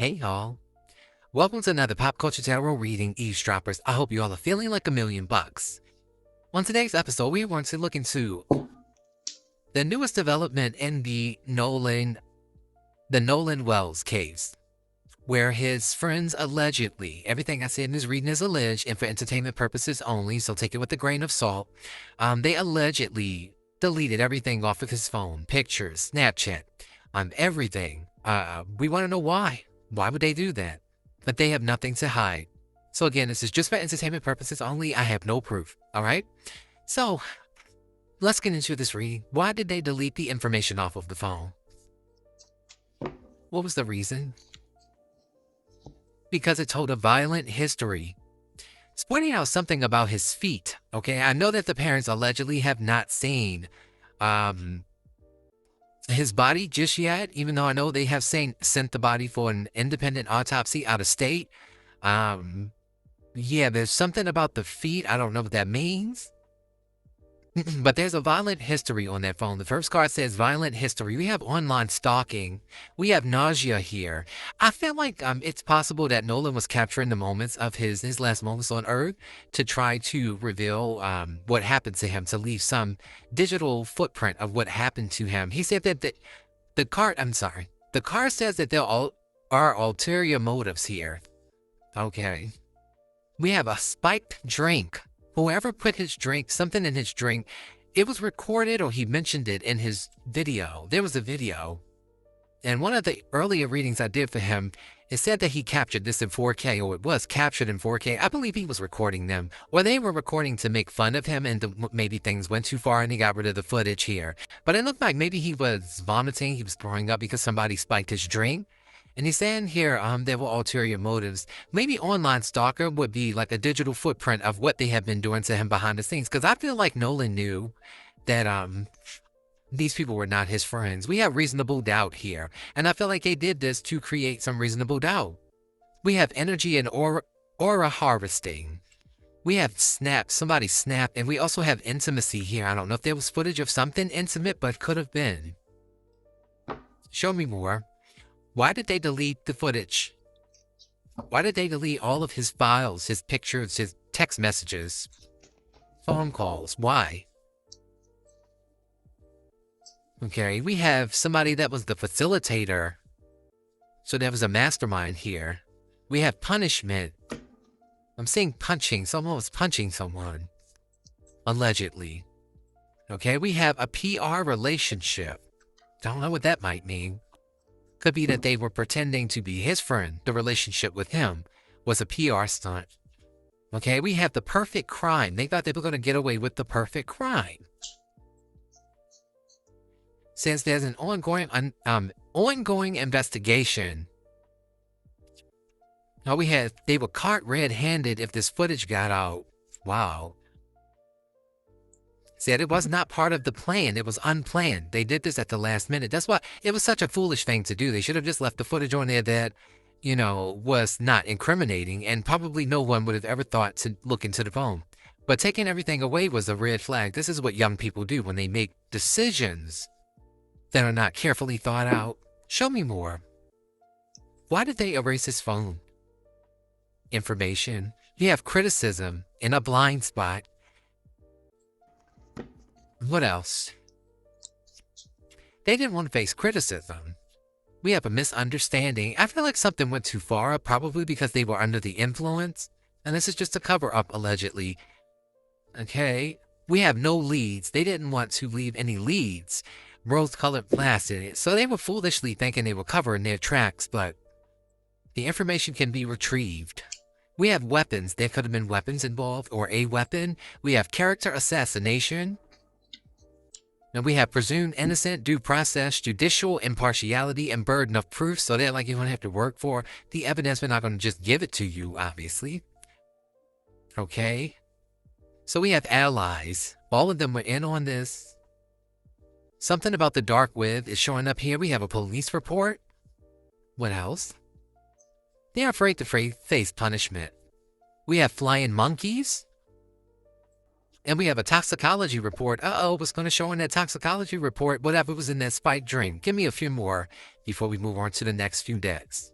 Hey y'all. Welcome to another Pop Culture Tarot reading, eavesdroppers. I hope you all are feeling like $1,000,000. On today's episode, we are going to look into the newest development in the Nolan Wells case, where his friends allegedly, everything I said in this reading is alleged and for entertainment purposes only, so take it with a grain of salt. They allegedly deleted everything off of his phone, pictures, Snapchat, everything. We want to know why. Why would they do that? But they have nothing to hide. So again, this is just for entertainment purposes only. I have no proof. All right? So let's get into this reading. Why did they delete the information off of the phone? What was the reason? Because it told a violent history. It's pointing out something about his feet. Okay, I know that the parents allegedly have not seen his body just yet, even though I know they have sent the body for an independent autopsy out of state. Yeah, there's something about the feet. I don't know what that means. But there's a violent history on that phone. The first card says violent history. We have online stalking. We have nausea here. I feel like it's possible that Nolan was capturing the moments of his last moments on Earth to try to reveal what happened to him, to leave some digital footprint of what happened to him. He said that the card says that there are ulterior motives here. Okay. We have a spiked drink. Whoever put something in his drink, it was recorded or he mentioned it in his video. There was a video. And one of the earlier readings I did for him, it said that he captured this in 4K, or it was captured in 4K. I believe he was recording them, or they were recording to make fun of him, and maybe things went too far and he got rid of the footage here. But it looked like maybe he was vomiting, he was throwing up because somebody spiked his drink. And he's saying here there were ulterior motives. Maybe online stalker would be like a digital footprint of what they have been doing to him behind the scenes. Because I feel like Nolan knew that these people were not his friends. We have reasonable doubt here. And I feel like they did this to create some reasonable doubt. We have energy and aura harvesting. We have somebody snapped. And we also have intimacy here. I don't know if there was footage of something intimate, but could have been. Show me more. Why did they delete the footage? Why did they delete all of his files, his pictures, his text messages, phone calls? Why? Okay, we have somebody that was the facilitator. So there was a mastermind here. We have punishment. I'm seeing punching. Someone was punching someone. Allegedly. Okay, we have a PR relationship. Don't know what that might mean. Could be that they were pretending to be his friend. The relationship with him was a PR stunt. Okay, we have the perfect crime. They thought they were going to get away with the perfect crime. Says there's an ongoing investigation. Now they were caught red-handed if this footage got out. Wow. Said it was not part of the plan. It was unplanned. They did this at the last minute. That's why it was such a foolish thing to do. They should have just left the footage on there that, was not incriminating, and probably no one would have ever thought to look into the phone. But taking everything away was a red flag. This is what young people do when they make decisions that are not carefully thought out. Show me more. Why did they erase his phone? Information. You have criticism in a blind spot. What else? They didn't want to face criticism. We have a misunderstanding. I feel like something went too far, probably because they were under the influence. And this is just a cover-up, allegedly. Okay. We have no leads. They didn't want to leave any leads. Rose-colored plastic. So they were foolishly thinking they were covering their tracks, but the information can be retrieved. We have weapons. There could have been weapons involved, or a weapon. We have character assassination. And we have presumed innocent, due process, judicial impartiality, and burden of proof. So they're like, you're going to have to work for the evidence. We're not going to just give it to you, obviously. Okay. So we have allies. All of them were in on this. Something about the dark web is showing up here. We have a police report. What else? They are afraid to face punishment. We have flying monkeys. And we have a toxicology report. What's going to show in that toxicology report? Whatever was in that spiked drink. Give me a few more before we move on to the next few decks.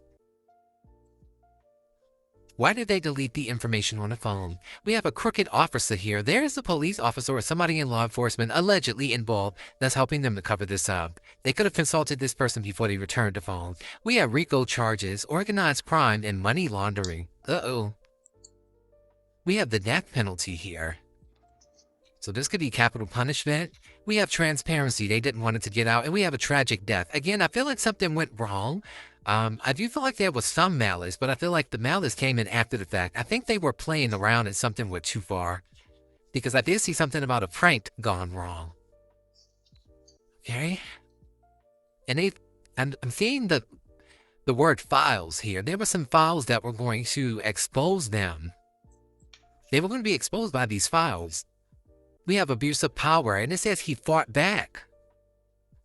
Why did they delete the information on the phone? We have a crooked officer here. There is a police officer or somebody in law enforcement allegedly involved that's helping them to cover this up. They could have consulted this person before they returned the phone. We have RICO charges, organized crime, and money laundering. Uh-oh. We have the death penalty here. So this could be capital punishment. We have transparency. They didn't want it to get out. And we have a tragic death. Again, I feel like something went wrong. I do feel like there was some malice, but I feel like the malice came in after the fact. I think they were playing around and something went too far. Because I did see something about a prank gone wrong. Okay? And I'm seeing the word files here. There were some files that were going to expose them. They were going to be exposed by these files. We have abuse of power, and it says he fought back.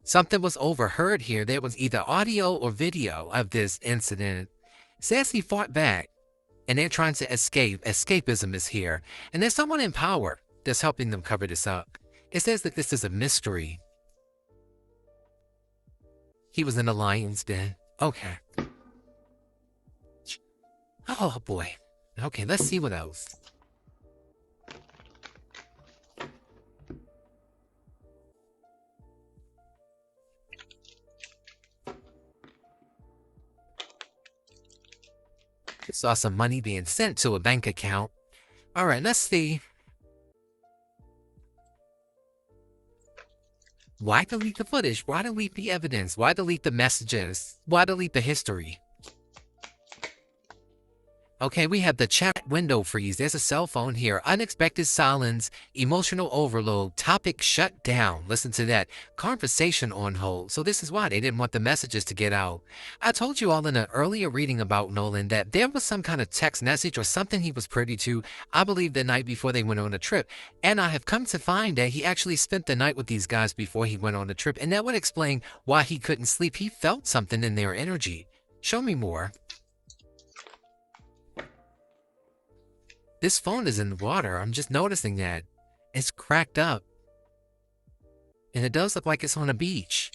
Something was overheard here. There was either audio or video of this incident. It says he fought back, and they're trying to escape. Escapism is here. And there's someone in power that's helping them cover this up. It says that this is a mystery. He was in the lion's den. Okay. Oh, boy. Okay, let's see what else. Saw some money being sent to a bank account. All right, let's see. Why delete the footage? Why delete the evidence? Why delete the messages? Why delete the history? Okay, we have the chat window freeze. There's a cell phone here. Unexpected silence, emotional overload, topic shut down. Listen to that. Conversation on hold. So this is why they didn't want the messages to get out. I told you all in an earlier reading about Nolan that there was some kind of text message or something he was privy to, I believe the night before they went on a trip. And I have come to find that he actually spent the night with these guys before he went on the trip. And that would explain why he couldn't sleep. He felt something in their energy. Show me more. This phone is in the water. I'm just noticing that. It's cracked up. And it does look like it's on a beach.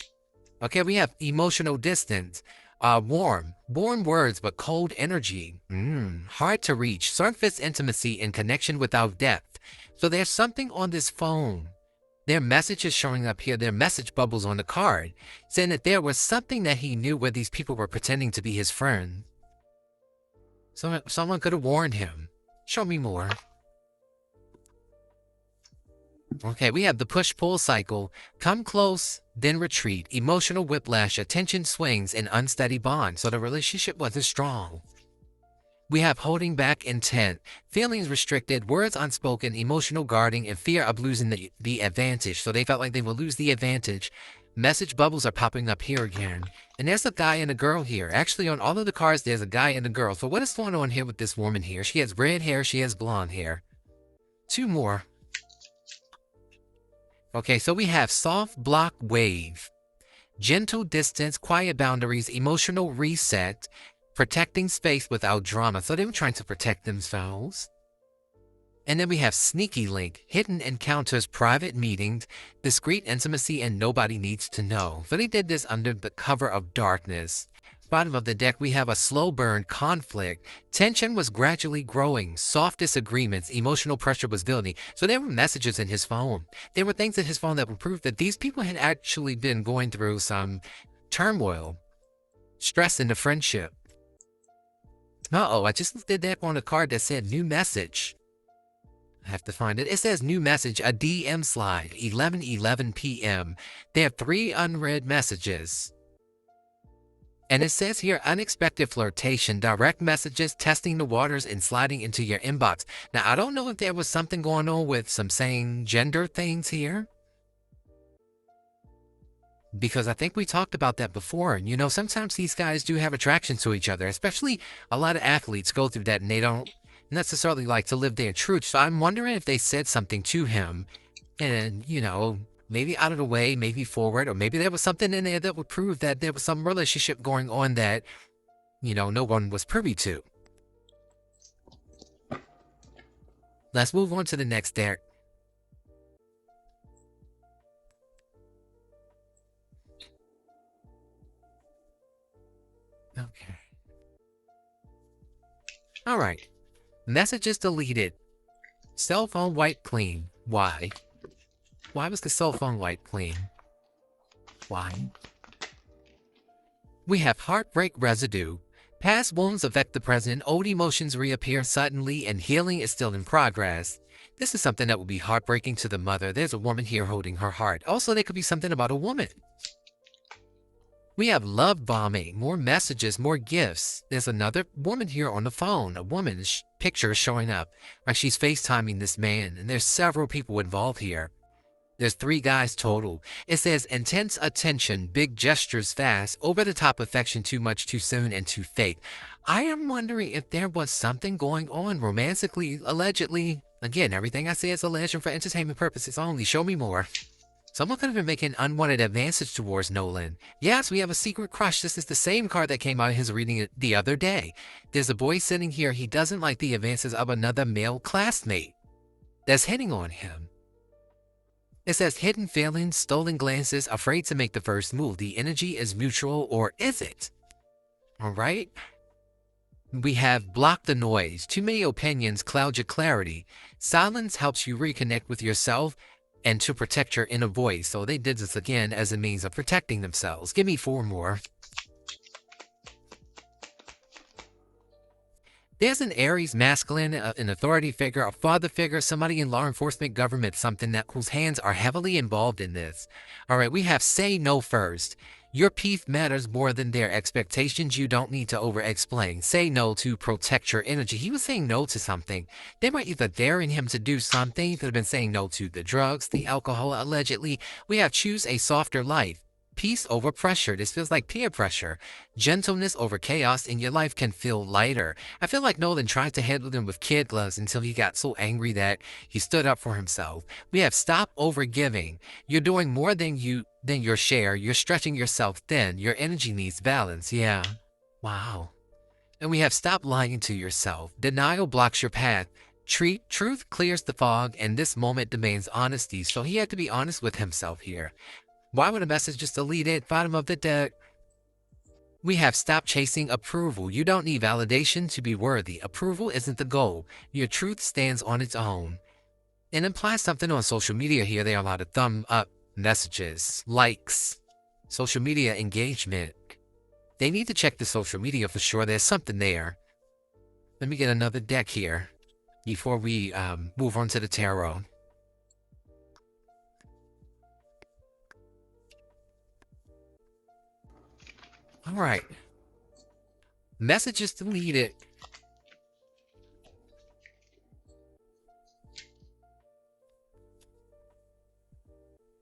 Okay, we have emotional distance. Warm. Warm words, but cold energy. Hard to reach. Surface intimacy and connection without depth. So there's something on this phone. Their message is showing up here. Their message bubbles on the card. Saying that there was something that he knew where these people were pretending to be his friend. Someone could have warned him. Show me more. Okay, we have the push-pull cycle. Come close, then retreat. Emotional whiplash, attention swings, and unsteady bond. So the relationship wasn't strong. We have holding back intent, feelings restricted, words unspoken, emotional guarding, and fear of losing the advantage. So they felt like they would lose the advantage. Message bubbles are popping up here again. And there's a guy and a girl here. Actually, on all of the cards, there's a guy and a girl. So what is going on here with this woman here? She has red hair. She has blonde hair. Two more. Okay, so we have soft block wave. Gentle distance, quiet boundaries, emotional reset, protecting space without drama. So they were trying to protect themselves. And then we have sneaky link, hidden encounters, private meetings, discreet intimacy, and nobody needs to know. So they did this under the cover of darkness. Bottom of the deck, we have a slow burn conflict. Tension was gradually growing. Soft disagreements, emotional pressure was building. So there were messages in his phone. There were things in his phone that would prove that these people had actually been going through some turmoil, stress in the friendship. Uh-oh, I just did that on a card that said new message. I have to find it. It says new message, a DM slide, 11:11 p.m. There are 3 unread messages. And it says here, unexpected flirtation, direct messages, testing the waters, and sliding into your inbox. Now, I don't know if there was something going on with some same gender things here. Because I think we talked about that before. And, you know, sometimes these guys do have attraction to each other, especially a lot of athletes go through that and they don't necessarily like to live their truth. So I'm wondering if they said something to him and, you know, maybe out of the way, maybe forward, or maybe there was something in there that would prove that there was some relationship going on that, you know, no one was privy to. Let's move on to the next deck. Okay. Alright. Messages deleted. Cell phone wiped clean. Why? Why was the cell phone wiped clean? Why? We have heartbreak residue. Past wounds affect the present, old emotions reappear suddenly, and healing is still in progress. This is something that will be heartbreaking to the mother. There's a woman here holding her heart. Also, there could be something about a woman. We have love bombing, more messages, more gifts. There's another woman here on the phone, a woman's picture showing up. Like she's FaceTiming this man, and there's several people involved here. There's 3 guys total. It says intense attention, big gestures fast, over-the-top affection too much too soon and too fake. I am wondering if there was something going on romantically, allegedly. Again, everything I say is alleged and for entertainment purposes only. Show me more. Someone could have been making unwanted advances towards Nolan. Yes, we have a secret crush. This is the same card that came out in his reading the other day. There's a boy sitting here. He doesn't like the advances of another male classmate that's hitting on him. It says hidden feelings, stolen glances, afraid to make the first move. The energy is mutual, or is it? All right. We have block the noise. Too many opinions cloud your clarity. Silence helps you reconnect with yourself and to protect your inner voice. So they did this again as a means of protecting themselves. Give me 4 more. There's an Aries masculine, an authority figure, a father figure, somebody in law enforcement, government, something that whose hands are heavily involved in this. All right, we have say no first. Your peace matters more than their expectations. You don't need to over-explain. Say no to protect your energy. He was saying no to something. They were either daring him to do something. He could have been saying no to the drugs, the alcohol, allegedly. We have choose a softer life. Peace over pressure. This feels like peer pressure. Gentleness over chaos in your life can feel lighter. I feel like Nolan tried to handle them with kid gloves until he got so angry that he stood up for himself. We have stop over giving. You're doing more than your share. You're stretching yourself thin. Your energy needs balance. Yeah. Wow. And we have stop lying to yourself. Denial blocks your path. Truth clears the fog, and this moment demands honesty. So he had to be honest with himself here. Why would a message just delete it? Bottom of the deck. We have stopped chasing approval. You don't need validation to be worthy. Approval isn't the goal. Your truth stands on its own. It implies something on social media here. There are a lot of thumb up messages, likes, social media engagement. They need to check the social media for sure. There's something there. Let me get another deck here before we move on to the tarot. All right. Messages deleted.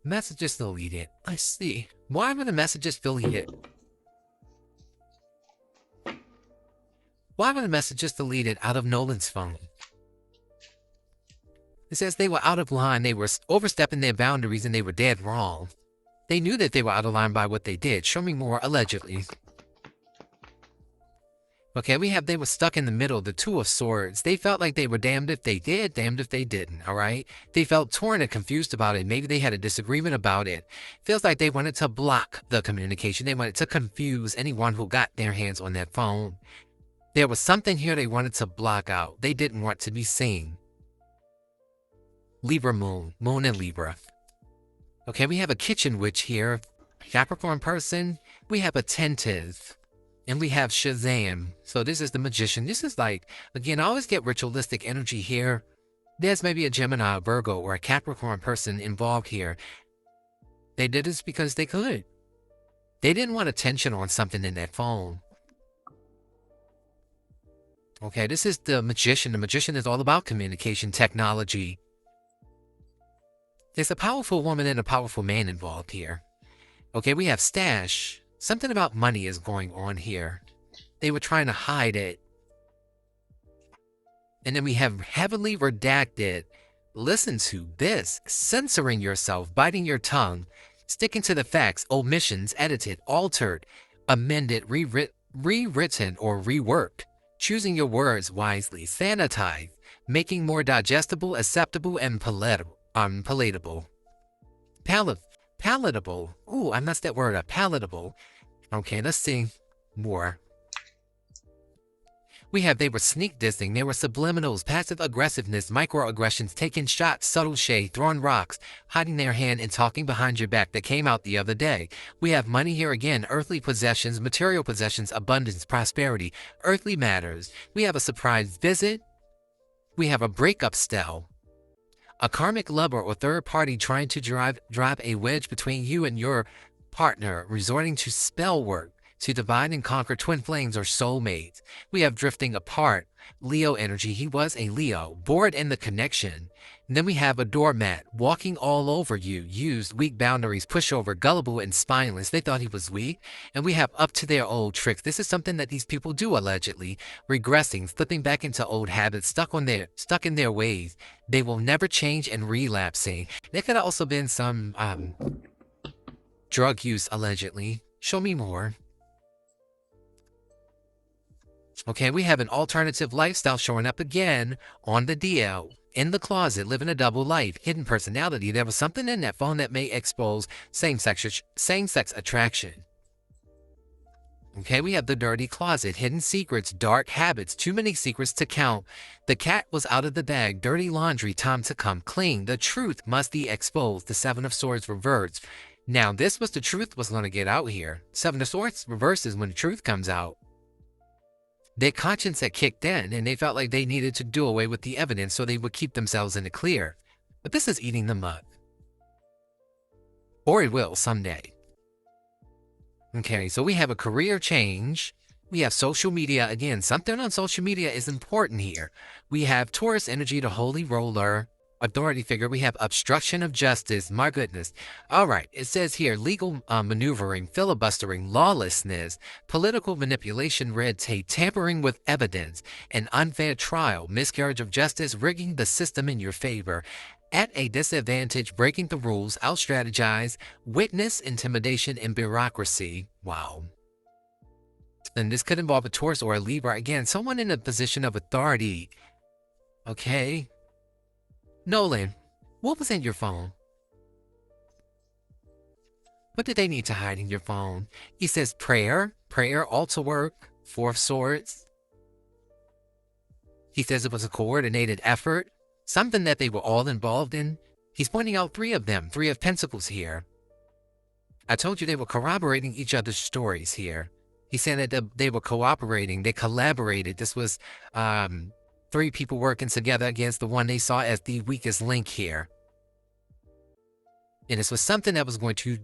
Messages deleted. I see. Why were the messages deleted? Why were the messages deleted out of Nolan's phone? It says they were out of line. They were overstepping their boundaries and they were dead wrong. They knew that they were out of line by what they did. Show me more, allegedly. Okay, we have they were stuck in the middle, the 2 of swords. They felt like they were damned if they did, damned if they didn't, all right? They felt torn and confused about it. Maybe they had a disagreement about it. Feels like they wanted to block the communication. They wanted to confuse anyone who got their hands on that phone. There was something here they wanted to block out. They didn't want to be seen. Libra moon, moon and Libra. Okay, we have a kitchen witch here. Capricorn person. We have attentive. And we have Shazam. So this is the magician. This is like, again, I always get ritualistic energy here. There's maybe a Gemini, a Virgo, or a Capricorn person involved here. They did this because they could. They didn't want attention on something in their phone. Okay, this is the magician. The magician is all about communication technology. There's a powerful woman and a powerful man involved here. Okay, we have stash. Something about money is going on here. They were trying to hide it. And then we have heavily redacted. Listen to this. Censoring yourself, biting your tongue, sticking to the facts, omissions, edited, altered, amended, rewritten, or reworked. Choosing your words wisely, sanitized, making more digestible, acceptable, and palatable. Palatable. Ooh, I messed that word up. Palatable. Okay, let's see more. We have they were sneak dissing, there were subliminals, passive aggressiveness, microaggressions, taking shots, subtle shade, throwing rocks, hiding their hand, and talking behind your back that came out the other day. We have money here again, earthly possessions, material possessions, abundance, prosperity, earthly matters. We have a surprise visit. We have a breakup spell. A karmic lover or third party trying to drive a wedge between you and your partner, resorting to spell work to divide and conquer twin flames or soulmates. We have drifting apart, Leo energy. He was a Leo, bored in the connection. And then we have a doormat, walking all over you, used, weak boundaries, pushover, gullible, and spineless. They thought he was weak. And we have up to their old tricks. This is something that these people do allegedly. Regressing, slipping back into old habits, stuck in their ways. They will never change and relapsing. There could have also been some drug use allegedly. Show me more. Okay, we have an alternative lifestyle showing up again on the DL. In the closet, living a double life, hidden personality. There was something in that phone that may expose same-sex attraction. Okay, we have the dirty closet, hidden secrets, dark habits, too many secrets to count. The cat was out of the bag, dirty laundry, time to come clean. The truth must be exposed. The Seven of Swords reverts. Now, this was the truth was going to get out here. Seven of Swords reverses when the truth comes out. Their conscience had kicked in, and they felt like they needed to do away with the evidence so they would keep themselves in the clear. But this is eating them up. Or it will someday. Okay, so we have a career change. We have social media. Again, something on social media is important here. We have Taurus energy, the holy roller, authority figure. We have obstruction of justice. My goodness. All right. It says here legal maneuvering, filibustering, lawlessness, political manipulation, red tape, tampering with evidence, an unfair trial, miscarriage of justice, rigging the system in your favor, at a disadvantage, breaking the rules, out-strategize, witness, intimidation, and bureaucracy. Wow. And this could involve a Taurus or a Libra. Again, someone in a position of authority. Okay. Nolan, what was in your phone? What did they need to hide in your phone? He says prayer, altar work, Four of Swords. He says it was a coordinated effort, something that they were all involved in. He's pointing out three of them, Three of Pentacles here. I told you they were corroborating each other's stories here. He said that they were cooperating, they collaborated. This was three people working together against the one they saw as the weakest link here. And this was something that was going to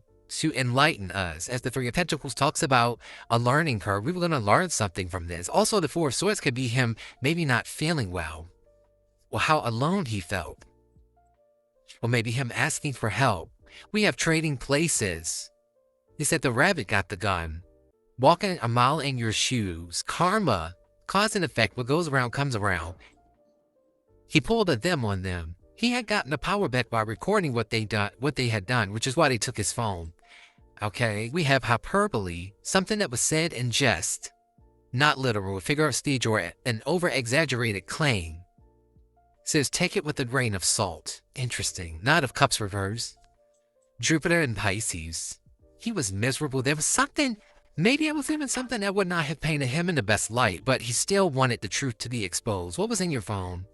enlighten us. As the Three of Pentacles talks about a learning curve, we were going to learn something from this. Also, the Four of Swords could be him maybe not feeling well, or how alone he felt, or maybe him asking for help. We have trading places. He said the rabbit got the gun. Walking a mile in your shoes. Karma. Cause and effect, what goes around comes around. He pulled a them on them. He had gotten the power back by recording what they had done, which is why they took his phone. Okay, we have hyperbole, something that was said in jest, not literal, a figure of speech or an over-exaggerated claim. It says take it with a grain of salt. Interesting. Knight of Cups reverse. Jupiter and Pisces. He was miserable. There was something. Maybe it was even something that would not have painted him in the best light, but he still wanted the truth to be exposed. What was in your phone?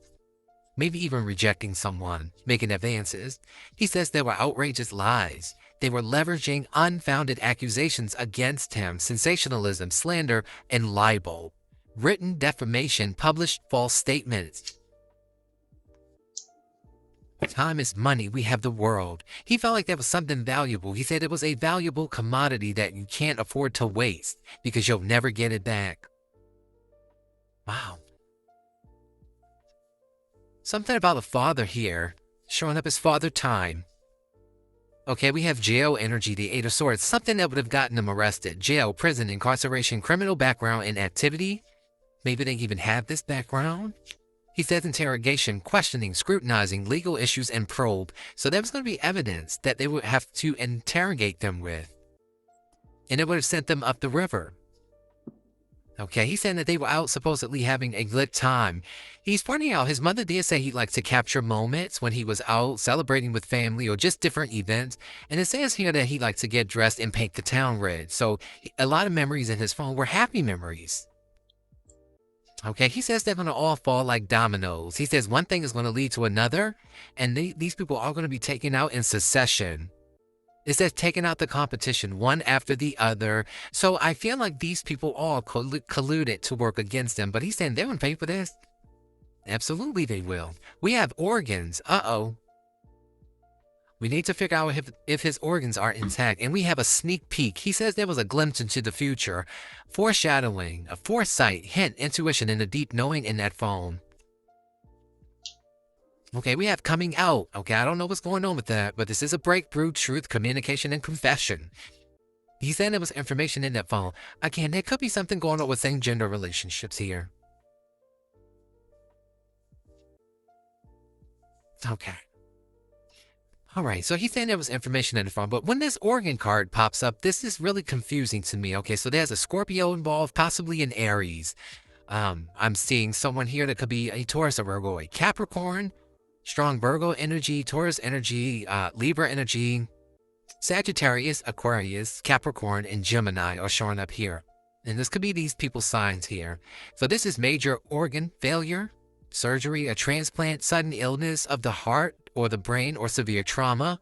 Maybe even rejecting someone, making advances. He says there were outrageous lies. They were leveraging unfounded accusations against him, sensationalism, slander, and libel. Written defamation, published false statements. Time is money. We have the world. He felt like there was something valuable. He said it was a valuable commodity that you can't afford to waste because you'll never get it back. Wow. Something about a father here, showing up as Father Time. Okay, we have jail energy, the Eight of Swords, something that would have gotten him arrested. Jail, prison, incarceration, criminal background, and activity. Maybe they even have this background. He says interrogation, questioning, scrutinizing, legal issues, and probe. So there was going to be evidence that they would have to interrogate them with. And it would have sent them up the river. Okay, he's saying that they were out supposedly having a good time. He's pointing out his mother did say he liked to capture moments when he was out celebrating with family or just different events. And it says here that he liked to get dressed and paint the town red. So a lot of memories in his phone were happy memories. Okay, he says they're going to all fall like dominoes. He says one thing is going to lead to another, and these people are going to be taken out in succession. It says taking out the competition one after the other. So I feel like these people all colluded to work against them, but he's saying they wouldn't pay for this. Absolutely they will. We have organs. Uh-oh. We need to figure out if his organs are intact, and we have a sneak peek. He says there was a glimpse into the future, foreshadowing, a foresight, hint, intuition, and a deep knowing in that phone. Okay, we have coming out. Okay, I don't know what's going on with that, but this is a breakthrough, truth, communication, and confession. He said there was information in that phone. Again, there could be something going on with same-gender relationships here. Okay. All right, so he's saying there was information in the phone, but when this organ card pops up, this is really confusing to me. Okay, so there's a Scorpio involved, possibly an Aries. I'm seeing someone here that could be a Taurus or Virgo, a Capricorn, strong Virgo energy, Taurus energy, Libra energy, Sagittarius, Aquarius, Capricorn, and Gemini are showing up here. And this could be these people's signs here. So this is major organ failure, surgery, a transplant, sudden illness of the heart or the brain, or severe trauma,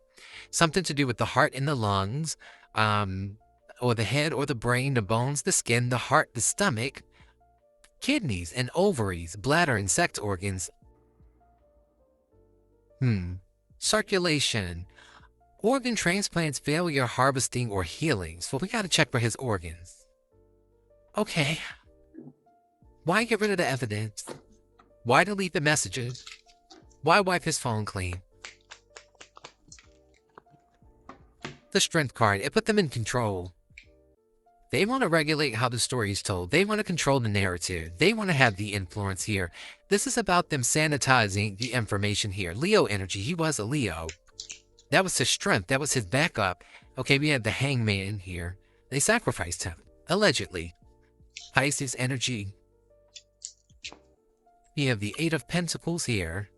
something to do with the heart and the lungs, or the head or the brain, the bones, the skin, the heart, the stomach, kidneys and ovaries, bladder and sex organs. Circulation, organ transplants, failure, harvesting, or healing. So we gotta check for his organs. Okay. Why get rid of the evidence? Why delete the messages? Why wipe his phone clean? The strength card, it put them in control. They want to regulate how the story is told. They want to control the narrative. They want to have the influence here. This is about them sanitizing the information here. Leo energy, he was a Leo. That was his strength. That was his backup. Okay, we have the hangman here. They sacrificed him, allegedly. Pisces energy. We have the Eight of Pentacles here.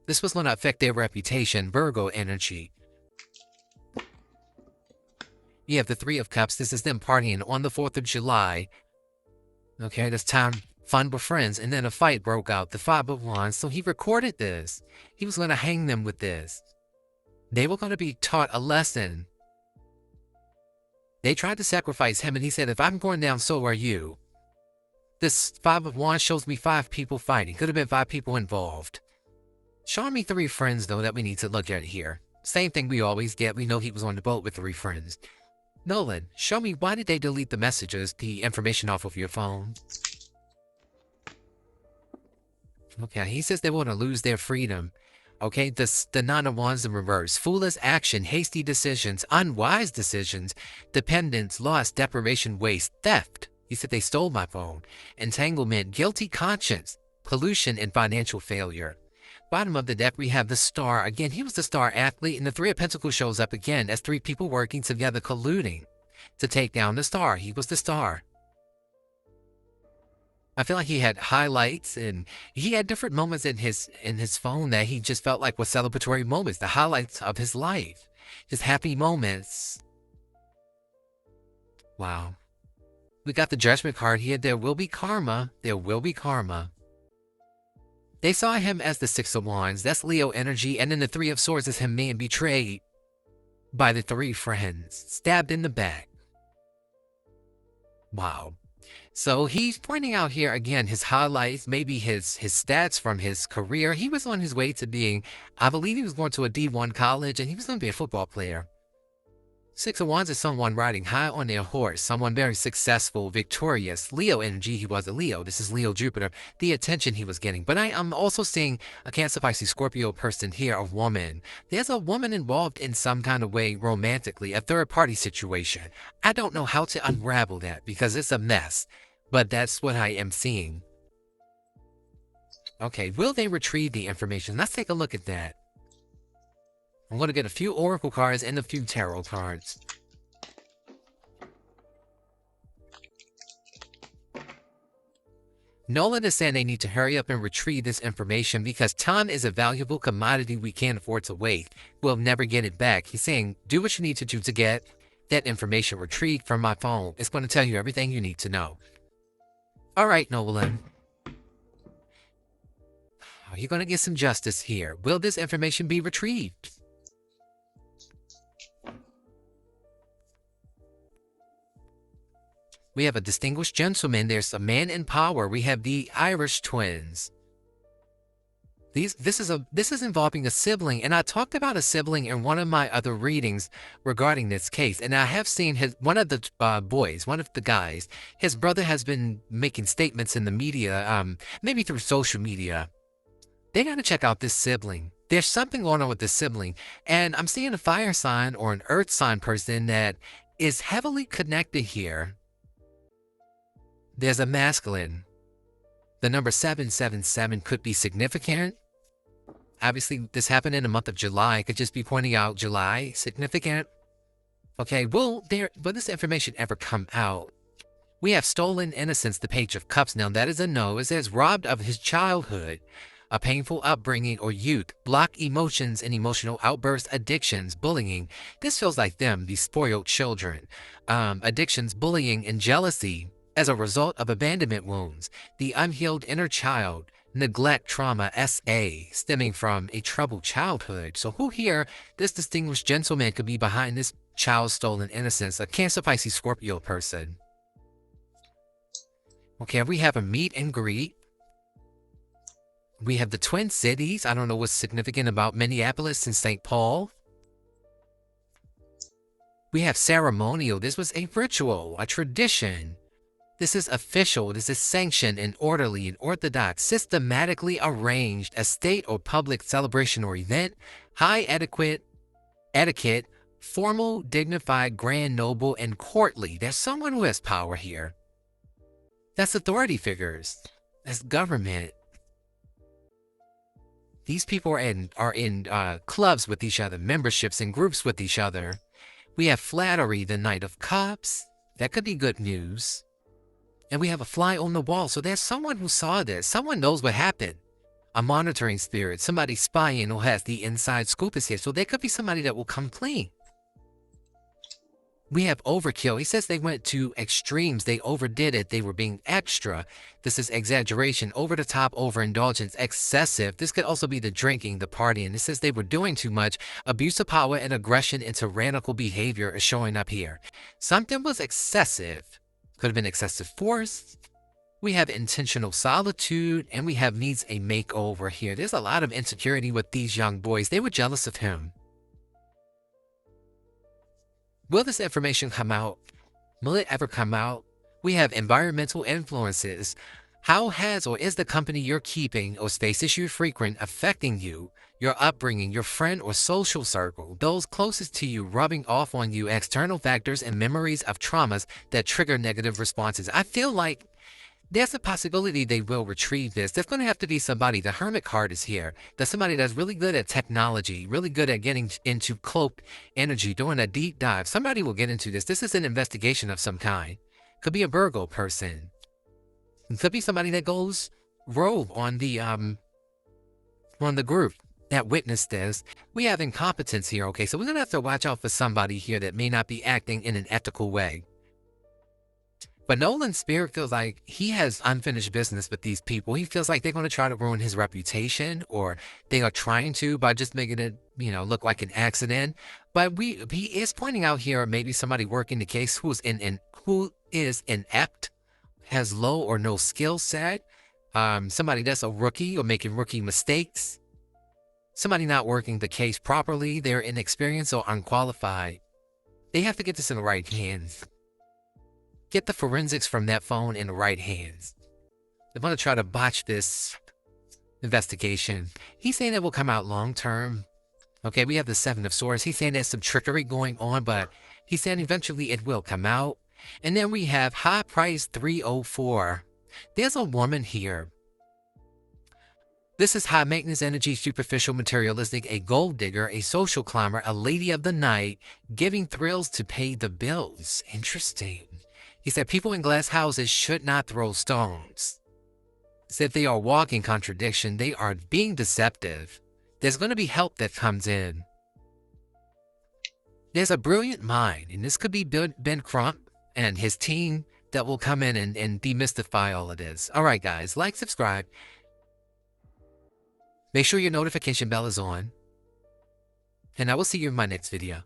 This was going to affect their reputation, Virgo energy. You have the Three of Cups. This is them partying on the 4th of July. Okay, this time, fun with friends. And then a fight broke out, the Five of Wands. So he recorded this. He was going to hang them with this. They were going to be taught a lesson. They tried to sacrifice him, and he said, if I'm going down, so are you. This Five of Wands shows me 5 people fighting. Could have been 5 people involved. Showing me 3 friends, though, that we need to look at here. Same thing we always get. We know he was on the boat with 3 friends. Nolan, show me, why did they delete the messages, the information off of your phone? Okay, he says they want to lose their freedom. Okay, the Nine of Wands in reverse. Foolish action, hasty decisions, unwise decisions, dependence, loss, deprivation, waste, theft. He said they stole my phone. Entanglement, guilty conscience, pollution, and financial failure. Bottom of the deck, we have the Star. Again, he was the star athlete, and the Three of Pentacles shows up again as 3 people working together, colluding to take down the Star. He was the star. I feel like he had highlights, and he had different moments in his phone that he just felt like were celebratory moments, the highlights of his life, his happy moments. Wow. We got the Judgment card here. There will be karma. There will be karma. They saw him as the Six of Wands. That's Leo energy. And then the Three of Swords is him being betrayed by the 3 friends. Stabbed in the back. Wow. So he's pointing out here again his highlights, maybe his stats from his career. He was on his way to being, I believe he was going to a D1 college, and he was going to be a football player. Six of Wands is someone riding high on their horse, someone very successful, victorious. Leo energy, he was a Leo. This is Leo Jupiter, the attention he was getting. But I'm also seeing a Cancer, Pisces, Scorpio person here, a woman. There's a woman involved in some kind of way romantically, a third-party situation. I don't know how to unravel that because it's a mess, but that's what I am seeing. Okay, will they retrieve the information? Let's take a look at that. I'm going to get a few Oracle cards and a few Tarot cards. Nolan is saying they need to hurry up and retrieve this information because time is a valuable commodity we can't afford to wait. We'll never get it back. He's saying, do what you need to do to get that information retrieved from my phone. It's going to tell you everything you need to know. All right, Nolan. Are you going to get some justice here? Will this information be retrieved? We have a distinguished gentleman. There's a man in power. We have the Irish twins. This is involving a sibling, and I talked about a sibling in one of my other readings regarding this case. And I have seen one of the boys, one of the guys, his brother has been making statements in the media, maybe through social media. They got to check out this sibling. There's something going on with this sibling, and I'm seeing a fire sign or an earth sign person that is heavily connected here. There's a masculine. The number 777 could be significant. Obviously, this happened in the month of July. I could just be pointing out July, significant. Okay, will this information ever come out? We have stolen innocence, the Page of Cups. Now, that is a no. It says robbed of his childhood, a painful upbringing or youth, block emotions and emotional outbursts, addictions, bullying. This feels like them, these spoiled children. Addictions, bullying, and jealousy as a result of abandonment wounds, the unhealed inner child, neglect, trauma, SA, stemming from a troubled childhood. So who here, this distinguished gentleman, could be behind this child's stolen innocence? A Cancer, Pisces, Scorpio person. Okay, we have a meet and greet. We have the Twin Cities. I don't know what's significant about Minneapolis and St. Paul. We have ceremonial. This was a ritual, a tradition. This is official, this is sanctioned and orderly and orthodox, systematically arranged, a state or public celebration or event, high etiquette, formal, dignified, grand, noble, and courtly. There's someone who has power here. That's authority figures. That's government. These people are in clubs with each other, memberships and groups with each other. We have flattery, the Knight of Cups. That could be good news. And we have a fly on the wall. So there's someone who saw this. Someone knows what happened. A monitoring spirit. Somebody spying who has the inside scoop is here. So there could be somebody that will come clean. We have overkill. He says they went to extremes. They overdid it. They were being extra. This is exaggeration, over the top, overindulgence, excessive. This could also be the drinking, the partying. It says they were doing too much. Abuse of power and aggression and tyrannical behavior is showing up here. Something was excessive. Could have been excessive force. We have intentional solitude, and we have needs a makeover here. There's a lot of insecurity with these young boys. They were jealous of him. Will this information come out? Will it ever come out? We have environmental influences. How has or is the company you're keeping or spaces you frequent affecting you, your upbringing, your friend or social circle, those closest to you rubbing off on you, external factors and memories of traumas that trigger negative responses? I feel like there's a possibility they will retrieve this. There's going to have to be somebody. The Hermit card is here. There's somebody that's really good at technology, really good at getting into cloaked energy, doing a deep dive. Somebody will get into this. This is an investigation of some kind. Could be a Virgo person. It could be somebody that goes rogue on the group that witnessed this. We have incompetence here, okay? So we're going to have to watch out for somebody here that may not be acting in an ethical way. But Nolan's spirit feels like he has unfinished business with these people. He feels like they're going to try to ruin his reputation, or they are trying to by just making it, look like an accident. But he is pointing out here maybe somebody working the case who is inept, has low or no skill set, somebody that's a rookie or making rookie mistakes, somebody not working the case properly, they're inexperienced or unqualified. They have to get this in the right hands. Get the forensics from that phone in the right hands. They want to try to botch this investigation. He's saying it will come out long term. Okay, we have the Seven of Swords. He's saying there's some trickery going on, but he's saying eventually it will come out. And then we have High Price 304. There's a woman here. This is high maintenance energy, superficial, materialistic, a gold digger, a social climber, a lady of the night, giving thrills to pay the bills. Interesting. He said people in glass houses should not throw stones. He said they are walking contradiction. They are being deceptive. There's going to be help that comes in. There's a brilliant mind, and this could be Ben Crump and his team that will come in and demystify all of this. All right, guys, like, subscribe. Make sure your notification bell is on. And I will see you in my next video.